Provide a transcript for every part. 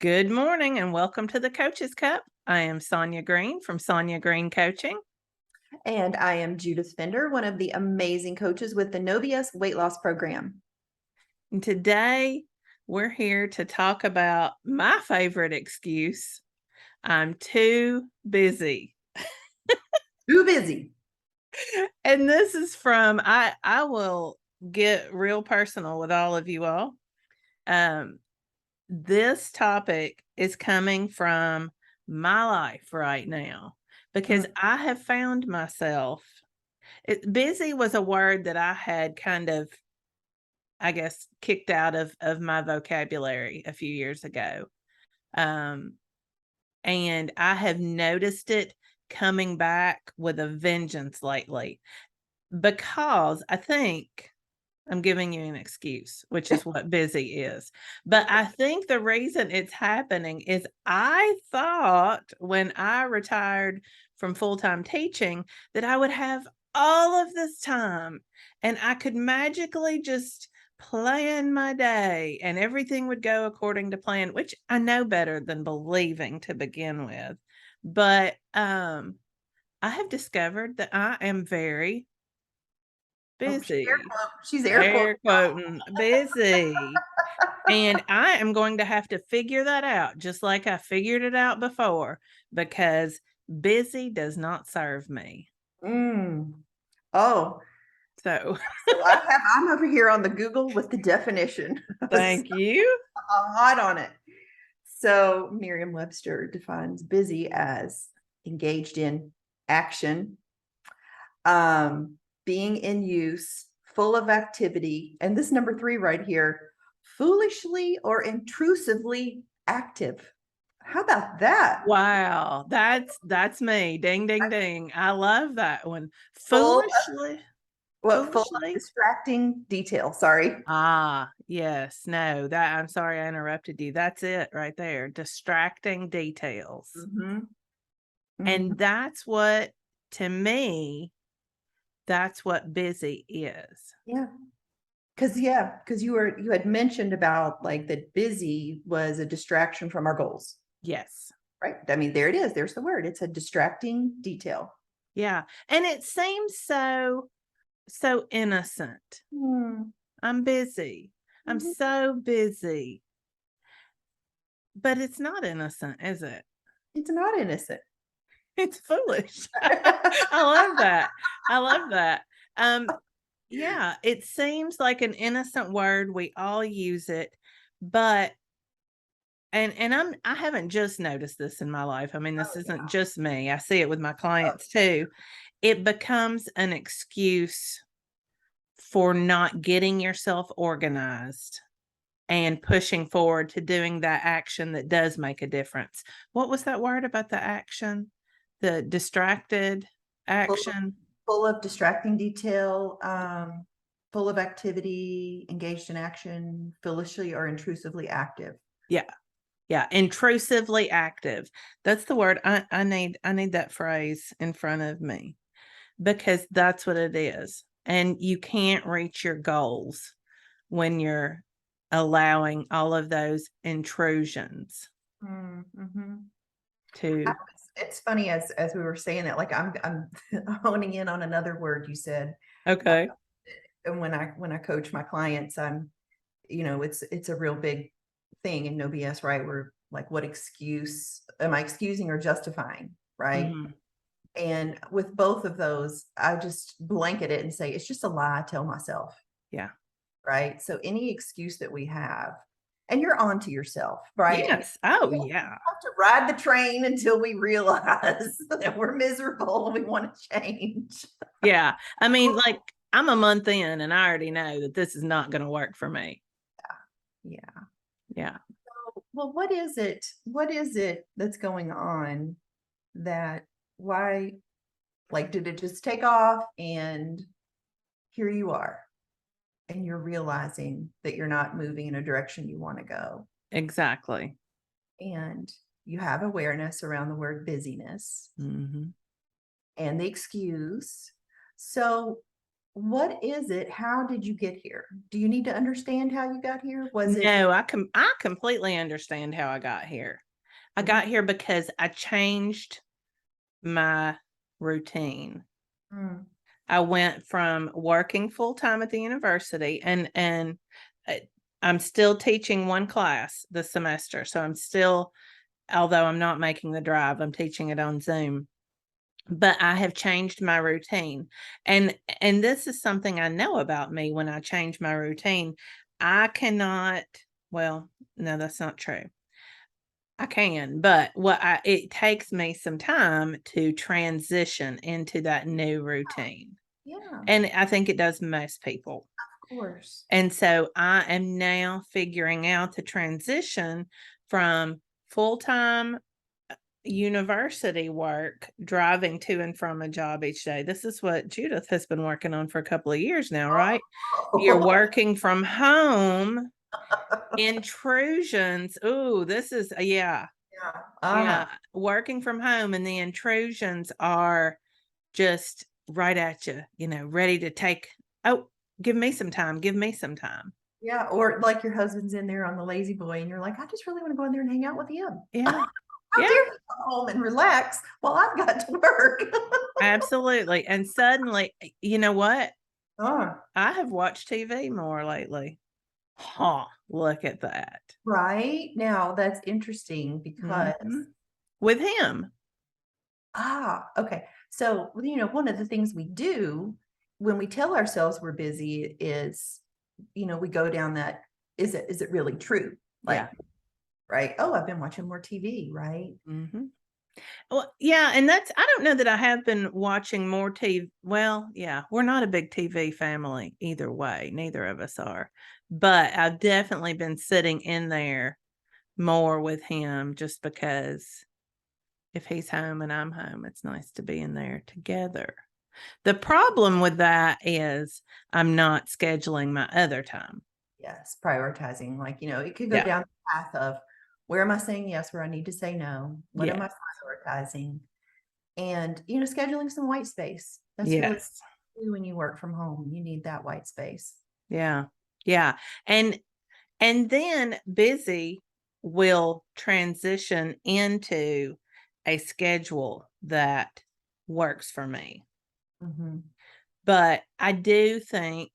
Good morning and welcome to the Coach's Cup. I am Sonya Green from Sonya Green Coaching. And I am Judith Fender, one of the amazing coaches with the No BS weight loss program. And today we're here to talk about my favorite excuse. I'm too busy. Too busy. And this is from I will get real personal with all of you all. Um this topic is coming from my life right now because Mm, I have found myself busy was a word that I had kind of, I guess, kicked out of my vocabulary a few years ago. Um, and I have noticed it coming back with a vengeance lately because I think I'm giving you an excuse, which is what busy is. But I think the reason it's happening is I thought when I retired from full-time teaching that I would have all of this time and I could magically just plan my day and everything would go according to plan, which I know better than believing to begin with. But I have discovered that I am very oh, busy. she's air quote. Air quoting, busy. And I am going to have to figure that out just like I figured it out before because busy does not serve me. Mm. Oh, So I'm over here on the Google with the definition. thank you. Hot on it. So Merriam-Webster defines busy as engaged in action, being in use, full of activity, and this number 3 right here, foolishly or intrusively active. How about that? Wow, that's me. Ding, ding, ding. I love that one. Full of Foolishly, full of foolishly. distracting detail, sorry. Ah, yes. No, that I'm sorry I interrupted you. That's it right there. Distracting details. Mhm, mhm. And that's what, to me, that's what busy is. Yeah, because you had mentioned about, like, that busy was a distraction from our goals, Yes. right? I mean, there it is, there's the word, it's a distracting detail. Yeah. And it seems so innocent. Hmm, I'm busy. I'm mhm. so busy. But it's not innocent, is it? It's not innocent. It's foolish. I love that. I love that. Um, yeah, it seems like an innocent word. We all use it, but I haven't just noticed this in my life. I mean, this Oh, isn't just me. I see it with my clients too. It becomes an excuse for not getting yourself organized and pushing forward to doing that action that does make a difference. What was that word about the action? The distracted full action? full of distracting detail, full of activity, engaged in action, foolishly or intrusively active. Yeah. Yeah, intrusively active. That's the word I need that phrase in front of me because that's what it is. And you can't reach your goals when you're allowing all of those intrusions Mm, mhm. to It's funny as we were saying that, like, I'm honing in on another word you said, okay. and when I coach my clients, it's a real big thing in No BS, right? We're like, what excuse am I excusing or justifying, right? Mhm. And with both of those, I just blanket it and say, it's just a lie I tell myself, Yeah. right? So any excuse that we have, and you're on to yourself, right? Yes. Oh, We yeah. have to ride the train until we realize that we're miserable and we want to change. Yeah. I mean, like, I'm a month in and I already know that this is not gonna work for me. Yeah. Yeah. Well, what is it? What is it that's going on that why, like, did it just take off and here you are and you're realizing that you're not moving in a direction you want to go? Exactly. And you have awareness around the word busyness Mhm. and the excuse. So, what is it? How did you get here? Do you need to understand how you got here? Was it? No, I completely understand how I got here. I got here because I changed my routine. Mm, I went from working full time at the university and uh, I'm still teaching one class this semester. So I'm still, although I'm not making the drive, I'm teaching it on Zoom. But I have changed my routine. And this is something I know about me. When I change my routine, I cannot, well, no, that's not true. I can, but it takes me some time to transition into that new routine. yeah, And I think it does most people. of course. And so I am now figuring out the transition from full-time university work, driving to and from a job each day. This is what Judith has been working on for a couple of years now, right? You're Oh, working from home, intrusions. Ooh, this is, yeah, yeah. yeah. Working from home, and the intrusions are just right at you, ready to take, oh, give me some time, give me some time. Yeah. Or like your husband's in there on the lazy boy, and you're like, I just really want to go in there and hang out with him. Yeah. How Yeah, dare you come home and relax while I've got to work? absolutely. And suddenly, you know what? Oh, I have watched TV more lately. Huh, look at that. right. Now that's interesting because, Mhm. With him. okay. So, one of the things we do when we tell ourselves we're busy is, we go down that, is it really true? Yeah. Like, right? Oh, I've been watching more TV, right? Mhm. Well, yeah, and I don't know that I have been watching more TV. Well, yeah, we're not a big TV family either way. Neither of us are. But I've definitely been sitting in there more with him just because if he's home and I'm home, it's nice to be in there together. The problem with that is I'm not scheduling my other time. Yes, prioritizing, like, it could go Yeah. down the path of where am I saying yes, where I need to say no? What am I Yes. prioritizing? And, scheduling some white space. That's really Yes. when you work from home, you need that white space. Yeah. Yeah. And then busy will transition into a schedule that works for me. Mhm. But I do think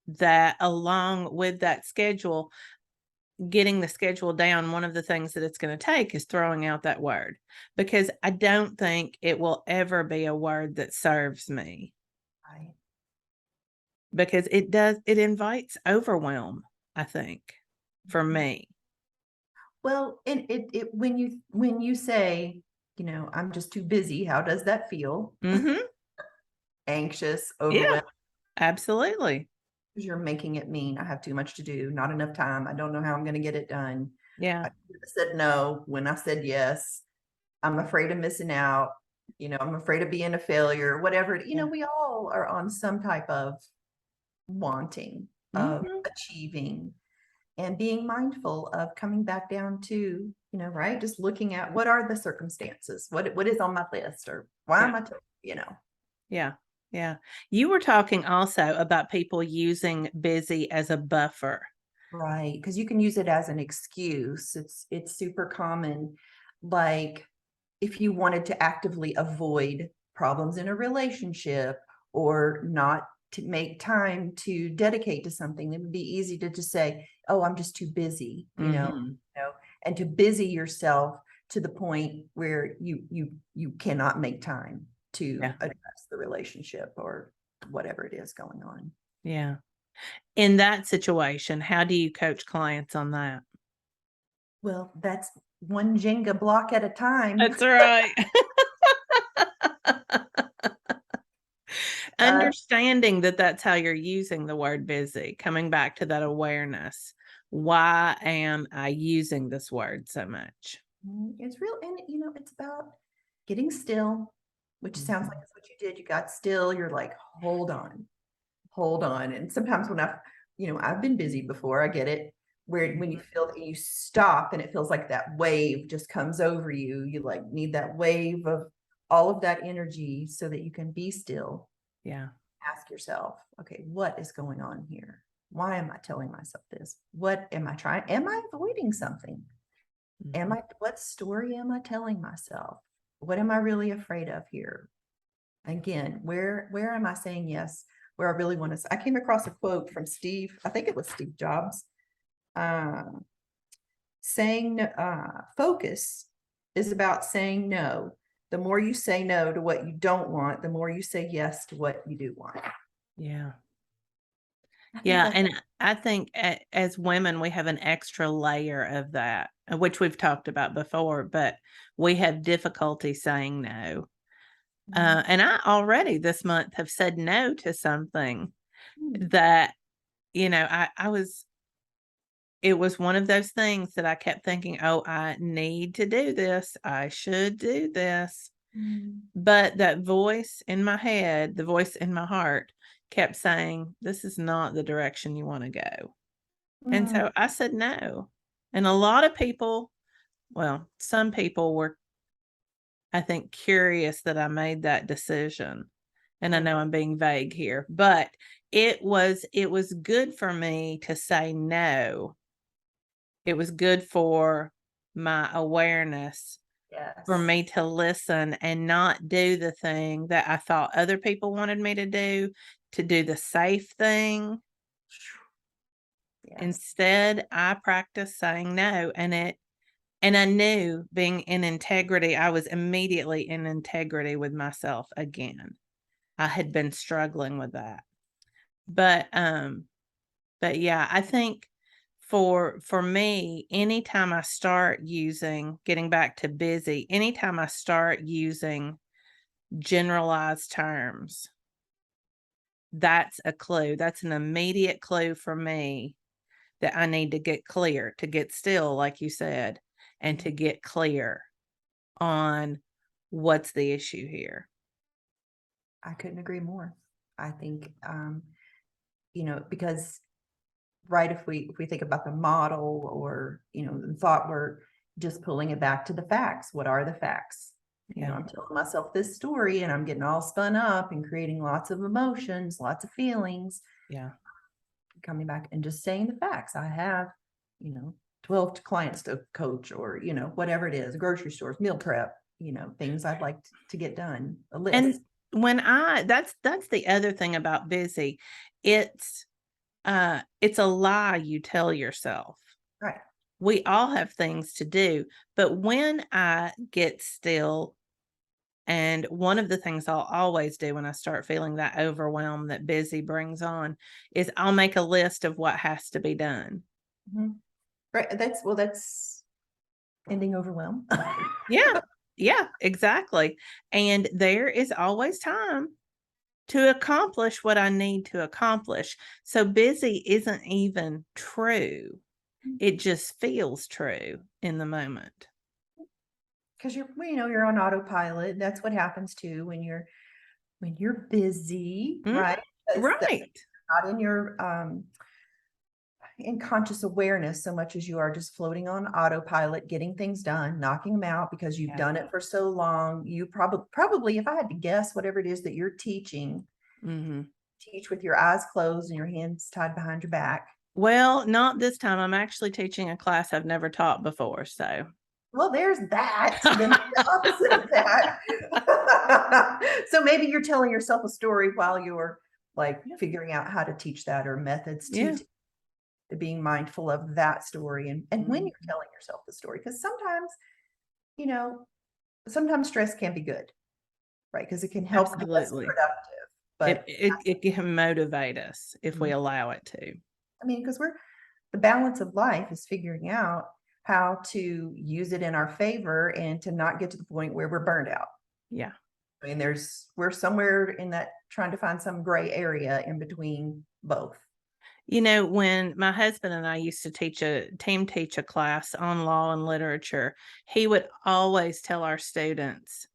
that along with that schedule, getting the schedule down, one of the things that it's going to take is throwing out that word, because I don't think it will ever be a word that serves me, Right. because it invites overwhelm, I think, for Mhm. me. Well, and it when you say, I'm just too busy, how does that feel? Mhm. Anxious, Yeah, overwhelmed, absolutely. because you're making it mean I have too much to do, not enough time. I don't know how I'm going to get it done. Yeah. I said no when I said yes. I'm afraid of missing out. I'm afraid of being a failure, whatever. Yeah. We all are on some type of wanting, of Mhm. achieving, and being mindful of coming back down to, right? Just looking at what are the circumstances? What is on my list, or why Yeah. am I, you know, Yeah. Yeah. You were talking also about people using busy as a buffer. right? Because you can use it as an excuse. It's super common. Like, if you wanted to actively avoid problems in a relationship, or not to make time to dedicate to something, it would be easy to just say, oh, I'm just too busy, Mhm. and to busy yourself to the point where you cannot make time to Yeah. address the relationship or whatever it is going on. Yeah. In that situation, how do you coach clients on that? Well, that's one Jenga block at a time. That's right. uh, Understanding that that's how you're using the word busy, coming back to that awareness. Why am I using this word so much? it's real, and it's about getting still, which sounds like Mhm. that's what you did. You got still. You're like, hold on. And sometimes when I've been busy before, I get it. Where when you Mhm. feel that you stop and it feels like that wave just comes over you, you like need that wave of all of that energy so that you can be still. Yeah. ask yourself, okay, what is going on here? Why am I telling myself this? What am I trying? Am I avoiding something? Mhm. What story am I telling myself? What am I really afraid of here? Again, where am I saying yes? Where I really want to, I came across a quote from Steve, I think it was Steve Jobs, uh, saying, focus is about saying no. The more you say no to what you don't want, the more you say yes to what you do want. Yeah. I think Yeah, that's and I think as women, we have an extra layer of that, which we've talked about before, but we have difficulty saying no. And I already this month have said no to something that, I was it was one of those things that I kept thinking, "Oh, I need to do this. I should do this." Mm, But that voice in my head, the voice in my heart kept saying, "This is not the direction you wanna go." And mm, so I said no. And a lot of people, well, some people were, I think, curious that I made that decision. And I mm. know I'm being vague here, but it was good for me to say no. It was good for my awareness, for Yes. me to listen and not do the thing that I thought other people wanted me to do the safe thing. Yes. Instead, I practiced saying no, and I knew being in integrity, I was immediately in integrity with myself again. I had been struggling with that. But, um, but yeah, I think for me, anytime I start using getting back to busy, anytime I start using generalized terms, that's a clue. That's an immediate clue for me that I need to get clear, to get still, like you said, and to Mhm. get clear on what's the issue here. I couldn't agree more. I think, because right, if we think about the model or, the thought work, just pulling it back to the facts. What are the facts? Yeah, I'm telling myself this story and I'm getting all spun up and creating lots of emotions, lots of feelings, yeah, coming back and just saying the facts. I have, you know, 12 clients to coach or, whatever it is, grocery stores, meal prep, things I'd like to get done, a and list. when I that's the other thing about busy. It's, it's a lie you tell yourself. Right. We all have things to do, but when I get still, and one of the things I'll always do when I start feeling that overwhelm that busy brings on is I'll make a list of what has to be done. Mhm. Right. That's ending overwhelm. Yeah. Yeah, exactly. And there is always time to accomplish what I need to accomplish. So busy isn't even true. It just feels true in the moment. Because you're on autopilot. That's what happens too when you're busy, Mhm. right? Because Right. not in your in conscious awareness so much as you are just floating on autopilot, getting things done, knocking them out because you've Yeah. done it for so long. You probably, if I had to guess, whatever it is that you're teaching, Mhm. teach with your eyes closed and your hands tied behind your back. Well, not this time. I'm actually teaching a class I've never taught before, so Well, there's that. Then the opposite of that. So maybe you're telling yourself a story while you're like Yeah. figuring out how to teach that or methods Yeah. to being mindful of that story and when you're Mhm. telling yourself the story. Because you know, sometimes stress can be good, right? Because it can help get us Absolutely. productive. It But it it can motivate us if we Mhm. allow it to. I mean, because the balance of life is figuring out how to use it in our favor and to not get to the point where we're burned out. Yeah. I mean, we're somewhere in that trying to find some gray area in between both. When my husband and I used to teach a class on law and literature, he would always tell our students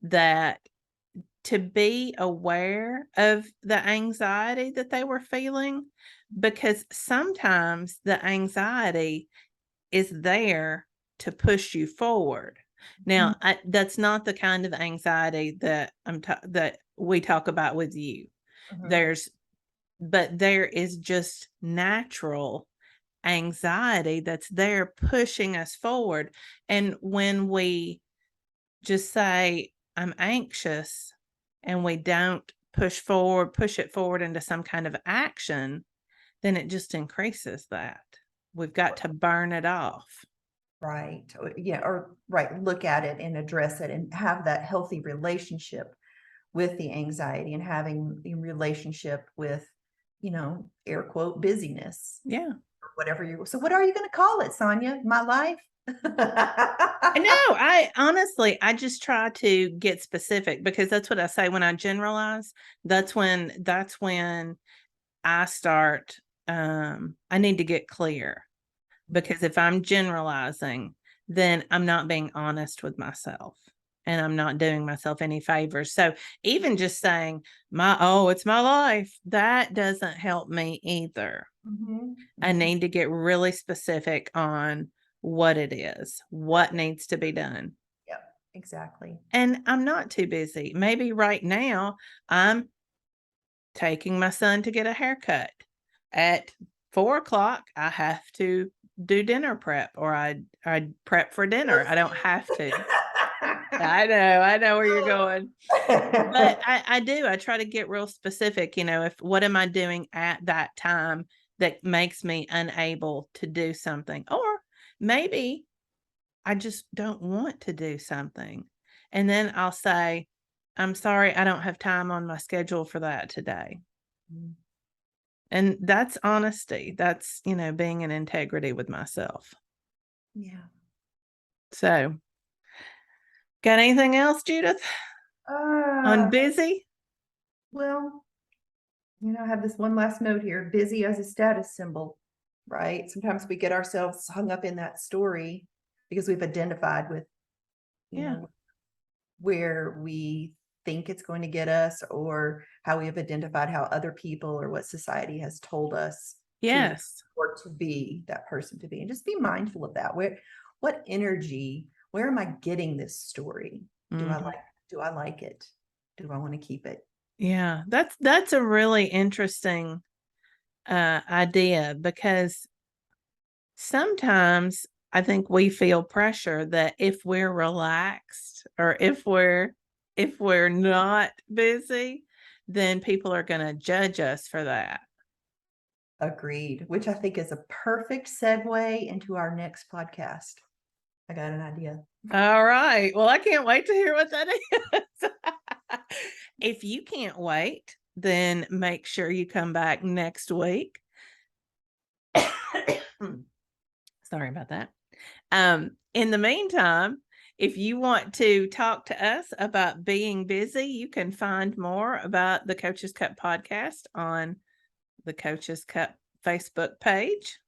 that to be aware of the anxiety that they were feeling, because sometimes the anxiety is there to push you forward. Mhm. Now, that's not the kind of anxiety that that we talk about with you. Mhm. But there is just natural anxiety that's there pushing us forward. And when we just say, I'm anxious, and we don't push it forward into some kind of action, then it just increases that. We've got to burn it off. Right. Yeah, or right, look at it and address it and have that healthy relationship with the anxiety and having a relationship with, air quote, busyness, Yeah. or whatever you so what are you gonna call it, Sonya? My life? I know. I honestly, I just try to get specific because that's what I say when I generalize. That's when I start I need to get clear, because if I'm generalizing, then I'm not being honest with myself and I'm not doing myself any favors. So even just saying it's my life, that doesn't help me either. Mhm, I mhm. need to get really specific on what it is, what needs to be done. Yep, exactly. And I'm not too busy. Maybe right now I'm taking my son to get a haircut. At 4 o'clock, I have to do dinner prep, or I prep for dinner. I don't have to. I know where you're going. But I do. I try to get real specific, if what am I doing at that time that makes me unable to do something? Or maybe I just don't want to do something. And then I'll say, I'm sorry, I don't have time on my schedule for that today. Mm, And that's honesty. That's, being in integrity with myself. yeah. So, got anything else, Judith, on Uh, busy? well, I have this one last note here, busy as a status symbol, right? Sometimes we get ourselves hung up in that story because we've identified with, you Yeah. know, where we think it's going to get us or how we have identified how other people or what society has told us to Yes. or to be that person to be. And just be mindful of that. What energy, where am I getting this story? Do I Mhm. like do I like it? Do I want to keep it? Yeah. That's a really interesting idea, because sometimes I think we feel pressure that if we're relaxed, or if we're not busy, then people are going to judge us for that. Agreed, which I think is a perfect segue into our next podcast. I got an idea. All right. Well, I can't wait to hear what that is. If you can't wait, then make sure you come back next week. Sorry about that. In the meantime, if you want to talk to us about being busy, you can find more about the Coaches Cup podcast on the Coaches Cup Facebook page.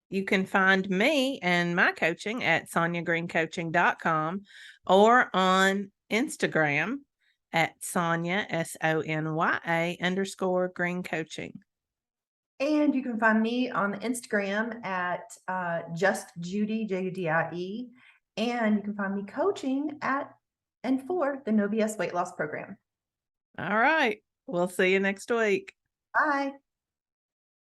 You can find me and my coaching at sonyagreencoaching.com, or on Instagram at Sonya, SONYA _green And you can find me on the Instagram at just Judy, JUDIE. And you can find me coaching at and for the No BS Weight Loss Program. All right. We'll see you next week. Bye.